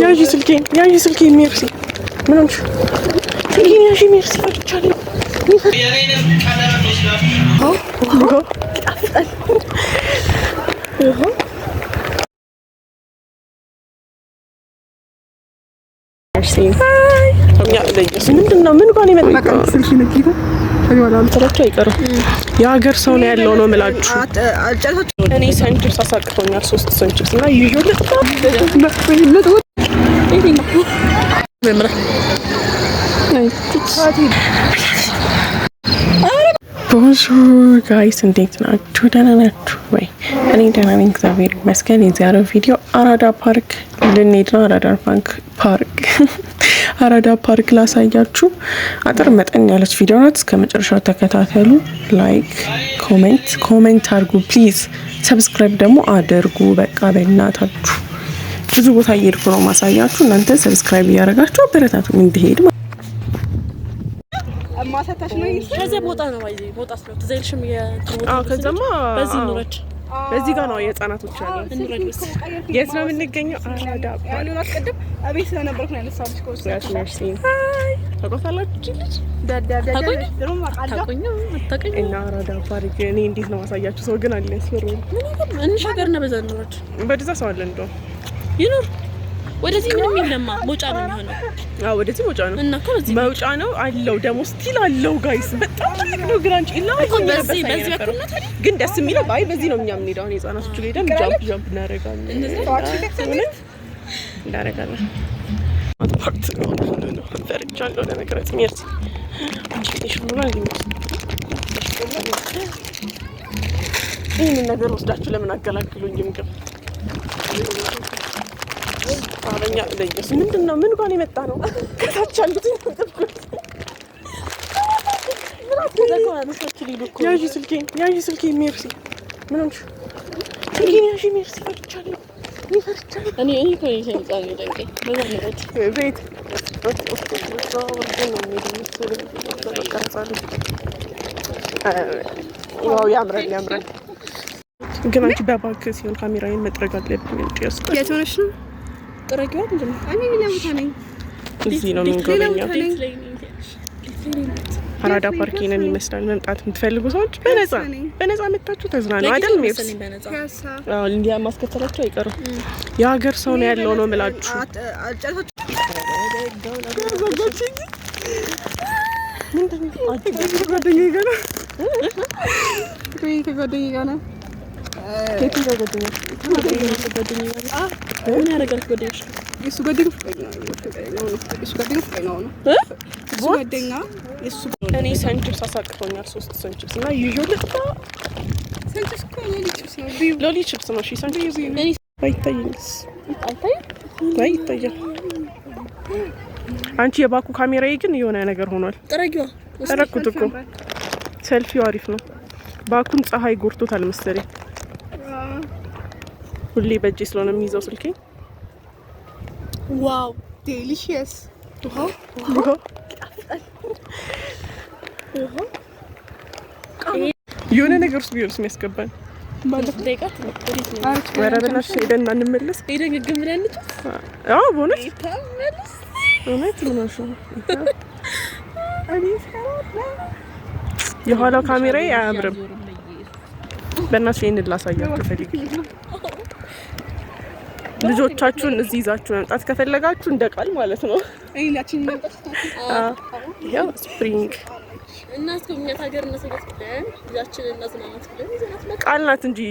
ያዥ ስልኬን ሜርሲ ምን ሆንሽ? ስልኬን ያዥ ሜርሲ ፈርቻለሁ። ምንድን ነው? ምን ጋር ነው የመጣው? አይቀርም የሀገር ሰው ነው ያለው ነው የምላችሁ። እኔ ሰንችፕስ አሳቅቶኛል። 3 ሰንችፕስ እና ይዤልህ ቦንጆር ጋይስ እንዴት ናችሁ? ደህና ናችሁ ወይ? እኔ ደህና ነኝ እግዚአብሔር ይመስገን። የዛሬው ቪዲዮ አራዳ ፓርክ ልንሄድ ነው። አራዳ ፓርክ ላሳያችሁ። አጥር መጠን ያለች ቪዲዮ ናት። እስከ መጨረሻው ተከታተሉ። ላይክ ኮሜንት አድርጉ ፕሊዝ። ሰብስክራይብ ደግሞ አድርጉ። በቃ በእናታችሁ ብዙ ቦታ እየሄድኩ ነው ማሳያችሁ። እናንተ ሰብስክራይብ እያደረጋችሁ አበረታቱ እንድሄድ። ማሳታሽ ነው ከዚህ ቦታ ነው አይዚ ቦታ ነው ተዘልሽም ከዛማ በዚህ ጋር ነው የህፃናቶች አለ። የት ነው የምንገኘው? አራዳ ፓርክ። አስቀድም አቤት ስለነበርኩ ነው ያነሳሁሽ። ኮርስ ታቆታላችሁ ልጅ ታቆኝ እና አራዳ ፓርክ እኔ እንዴት ነው ማሳያችሁ? ሰው ግን አለ ያስፈሩ እንሻገር ነው በዛ ነው በዛ ሰው አለ እንደው ይኖር ወደዚህ ምንም የለማ መውጫ ነው የሚሆነው። ወደዚህ መውጫ ነው እና ከዚህ መውጫ ነው አለው። ደግሞ ስቲል አለው ጋይስ በጣም ትልቅ ነው። ግራንጭ ኢላማ በዚህ በኩል ነው ታዲያ። ግን ደስ የሚለው ባይ በዚህ ነው እኛ የምንሄደው። አሁን የህፃናቶቹ ሄደን ጃምፕ እናደርጋለን። እናደርጋለን ፓርት ነው ፈርቻለሁ ለመቅረጽ ሚያስ ይህንን ነገር ወስዳችሁ ለምን አገላግሉኝም? ግን አረኛ ለየስ ምንድነው? ምን ጋር የመጣ ነው? ከታች አሉት እንጥብቁት። ያዥ ስልኬን ሜርሲ ምን ሆንሽ? ስልኬን ያዥ ሜርሲ ፈርቻለሁ። እኔ ከይሰንጻን ይደንቀኝ በዛነት ቤት ዋው ያምራል። ግን አንቺ በባክ ሲሆን ካሜራዬን መጥረግ አለብኝ እንጂ ያስቀር። የት ሆነሽ ነው? ጥረጊው ምንድነው? እኔ ለምን ነኝ? እዚህ ነው የምንጎበኘው። አራዳ ፓርክ ነን ይመስላል። መምጣት የምትፈልጉ ሰዎች በነፃ መጣችሁ ተዝናኑ አይደል? ሜርስ አዎ፣ እንዲያ ማስከተላችሁ አይቀርም። የሀገር ሰው ነው ያለው ነው የምላችሁ። ጓደኛዬ ጋር ነው ምን ያደርጋል? ጓደኛሽ እሱ ጓደኛ እኔ ሰንችፕስ አሳቅቶኛል። 3 ሰንችፕስ እና ይዤልህ ሰንችፕስ እኮ ሎሊ ቺፕስ ነው። እሺ ሰንችፕስ አይታይም። አንቺ የባኩ ካሜራዬ ግን የሆነ ነገር ሆኗል። ጠረኩት እኮ ሰልፊው አሪፍ ነው። ባኩን ፀሐይ ጎርቶታል መሰለኝ። ሁሌ በእጄ ስለሆነ የሚይዘው ስልኬ። ዋው ዴሊሺየስ። የሆነ ነገር ውስጥ ቢሆንስ የሚያስገባን ባለፈው ደቂቃት ነው። ኧረ በእናትሽ ሄደን እንመለስ። ሄደን ግግም ብለን አዎ በእውነት ምን ሆነሽ ነው? የኋላው ካሜራዬ አያምርም። በእናትሽ ይሄንን ላሳያችሁ ፈልጌ። ልጆቻችሁን እዚህ ይዛችሁ መምጣት ከፈለጋችሁ እንደ ቃል ማለት ነው። አይላችን መምጣት ያው ስፕሪንግ እና እስከምኛት ሀገር እናሰጋት ብለን ልጃችን እናዝናናት ብለን ይዘናት መጣ። ቃል ናት እንጂ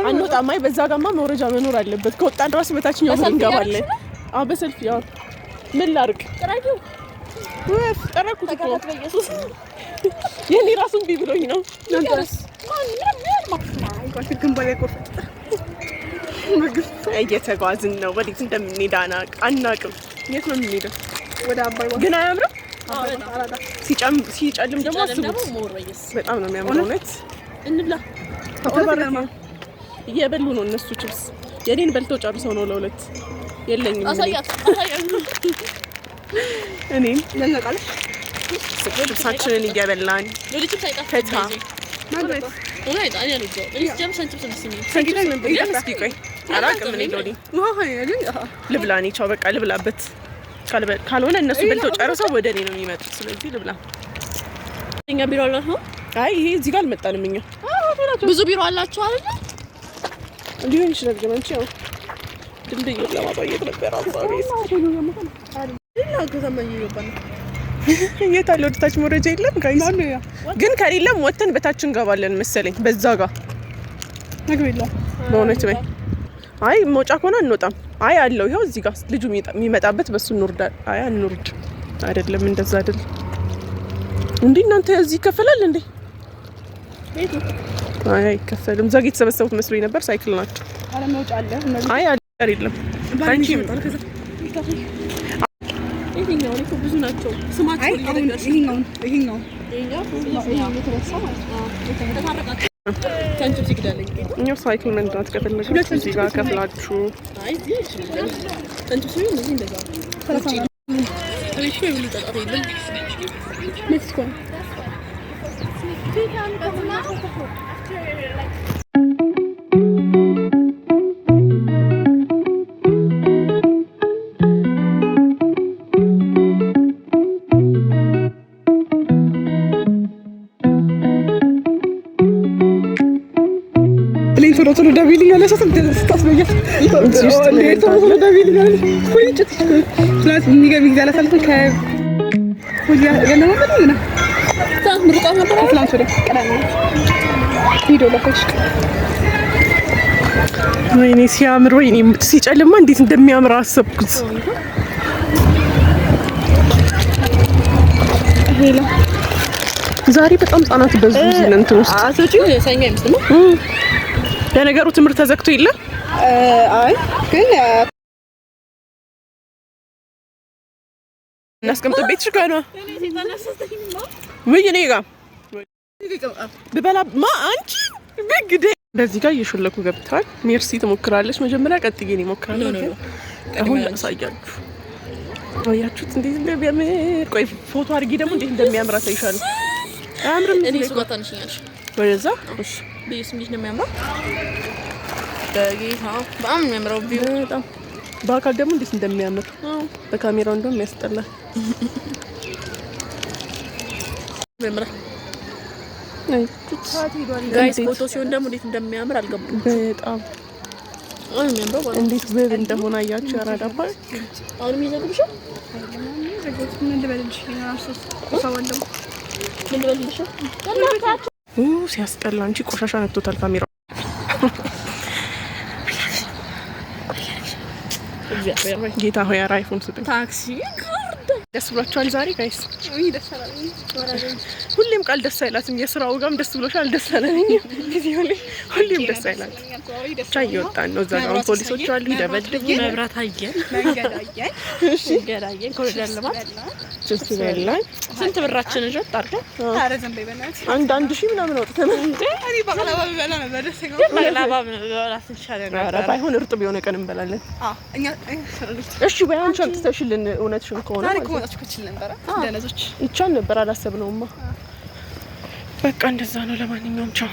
አንወጣማይ በዛ ጋማ መውረጃ መኖር አለበት። ከወጣን ድረስ በታችኛው ዙር እንገባለን። አዎ በሰልፍ ያው ምን ላድርግ? ጠረኩት እኮ የኔ ራሱን ቢብሎኝ ነው። እየተጓዝን ነው። ወዴት እንደምንሄድ አናውቅም። የት ነው የምንሄደው? ወደ አባይ ግን አያምርም? ሲጨልም ደግሞ አስቡት በጣም ነው የሚያምረው። እውነት እንብላ። እየበሉ ነው እነሱ ችብስ። የኔን በልተው ጨርሰው ነው ለሁለት የለኝም። እኔም ችብሳችንን እየበላን ፈታ ልብላ። እኔ ቻው በቃ ልብላበት። ካልሆነ እነሱ በልተው ጨርሰው ወደ እኔ ነው የሚመጡት። ስለዚህ ልብላ። እኛ ቢሮ አላችሁ? አይ ይሄ እዚህ ጋር አልመጣንም። እኛ ብዙ ቢሮ አላችሁ አይደል? ሊሆን ይችላል። ግን አንቺ ያው ድልድይ ለማሳየት ነበር አባሪ የት አለ? ወደ ታች መረጃ የለም ጋይስ። ግን ከሌለም ወተን በታች እንገባለን መሰለኝ። በዛ ጋር ነግሬላ በእውነት በይ። አይ መውጫ ከሆነ እንወጣም። አይ አለው ይኸው እዚህ ጋር ልጁ የሚመጣበት በሱ እንወርዳል። አይ አንወርድ አይደለም እንደዛ አይደል እንዴ? እናንተ እዚህ ይከፈላል እንዴ? አይ አይከፈልም። እዛ የተሰበሰቡት መስሎኝ ነበር። ሳይክል ናቸው። አረ መውጫ አለ። አይ አይደለም አንቺ ይመጣል። ከዛ ይሄኛው እኮ ብዙ ናቸው። ስማቸው ይሄኛው ከንቱ ሲግዳለኝ እኛ ሳይክል መንዳት ከፈለጋችሁ እዚህ ጋር ከፍላችሁ አይ እዚህ ይችላል። ከንቱ ሲሆን እዚህ እንደዛ ታሪክ ነው የሚጠጣው የለም ሜክሲኮ ቶሎ ደቢልኝ ያለ ሰው ስታስበያት ቶሎ ደቢልኝ ያለ ወይጭ ፍላት የሚገርም ጊዜ አላሳልፍ ከወዲያ ገለማ ማለት ነው። ታም ሩቃ ነበር ፍላት ወደ ቀዳሚ ቪዲዮ ለፈሽ ወይኔ ሲያምር፣ ወይኔ ሲጨልማ እንዴት እንደሚያምር አሰብኩት። ሄሎ ዛሬ በጣም ህጻናት በዙ እዚህ እንትን ውስጥ አሶጪ ሰኛ ይመስል ለነገሩ ትምህርት ተዘግቶ የለ። አይ ግን እናስቀምጥ ቤትሽ ጋር ነው ወይ እኔ ጋር ብበላ ማ አንቺ በግዴ በዚህ ጋር እየሾለኩ ገብተዋል። ሜርሲ ትሞክራለች መጀመሪያ፣ ቀጥዬ ነው እሞክራለሁ። አሁን ላሳያችሁ። አያችሁት እንዴት እንደሚያምር? ቆይ ፎቶ አድርጊ ደግሞ እንዴት እንደሚያምር አሳይሻለሁ። አያምርም? እኔ ስቆጣንሽ ነሽ ወደዛ እሺ ቢስ ምንድን ነው የሚያምረው? በጌታ በጣም የሚያምረው ቢው በጣም በአካል ደግሞ እንዴት እንደሚያምር በካሜራው እንደውም የሚያስጠላል። የሚያምር ጋይስ ፎቶ ሲሆን ደግሞ እንዴት እንደሚያምር አልገባም። በጣም የሚያምረው እንዴት ውብ እንደሆነ አያችሁ። ያራዳባ አሁን የሚዘግብሽ ምን እንደበልልሽ ሲያስጠላ እንጂ ቆሻሻ ነክቶታል ካሜራው። ጌታ ሆይ አይፎን ስጠኝ። ታክሲ ደስ ብሏችኋል ዛሬ ጋይስ? ሁሌም ቃል ደስ አይላትም። የስራው ጋርም ደስ ብሎሻል? ደስ አለኝ። ቪዲዮ ላይ ሁሌም ደስ አይላትም። ብቻ እየወጣን ነው። እዛ ጋር ፖሊሶች አሉ ይደበድቡ። መብራት አየን፣ መንገድ አየን፣ እሺ ገዳየን። ኮሪደር ልማት ጭስ በላን። ስንት ብራችን እጀት አርገን? ኧረ ዝም በይ በእናትሽ። አንድ ሺህ ምናምን ወጥተን እንዴ እኔ ባቅላባ በላ ነበር ደስ ይገባ። ባቅላባ በላስ ይሻላል ነበር። ኧረ ባይሆን እርጥብ የሆነ ቀን እንበላለን። እኛ እሺ ወይ አንቺ አምጥተሽልን እውነትሽን ከሆነ ደነዞች ይቻል ነበር። አላሰብነውማ። በቃ እንደዛ ነው። ለማንኛውም ቻው።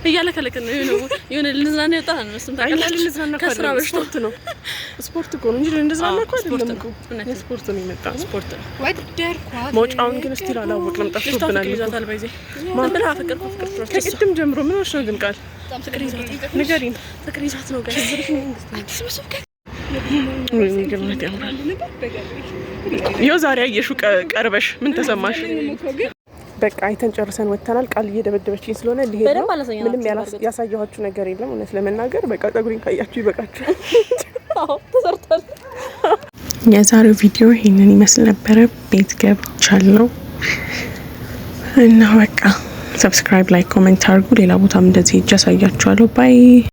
እያለከለከ ነው የሆነ ልንዝናና ይወጣል ነው። እሱም ታውቃለህ ከስራ በስፖርት ነው። ስፖርት እኮ ነው እንጂ ልንዝናና እኮ አይደለም እኮ ስፖርት ነው የመጣው። ስፖርት ነው ወደርኳት። መውጫውን ግን እስቲል አላወቅንም፣ ጠፍቶብናል። ይዛታል ባይዜ ማን ብላ ፍቅር ከቅድም ጀምሮ ምን ሆነሽ ነው ግን? ቃል ፍቅር ይዛት ንገሪኝ። ፍቅር ይዛት ነው ጋር ይኸው ዛሬ አየሹ ቀርበሽ ምን ተሰማሽ? በቃ አይተን ጨርሰን ወጥተናል። ቃል እየደበደበችኝ ስለሆነ ልሄድ ነው። ምንም ያሳየኋችሁ ነገር የለም እውነት ለመናገር። በቃ ፀጉሬን ካያችሁ ይበቃችኋል። አዎ ተሰርቷል። የዛሬው ቪዲዮ ይሄንን ይመስል ነበረ። ቤት ገብቻለሁ እና በቃ ሰብስክራይብ፣ ላይክ፣ ኮሜንት አድርጉ። ሌላ ቦታም እንደዚህ እጅ አሳያችኋለሁ። ባይ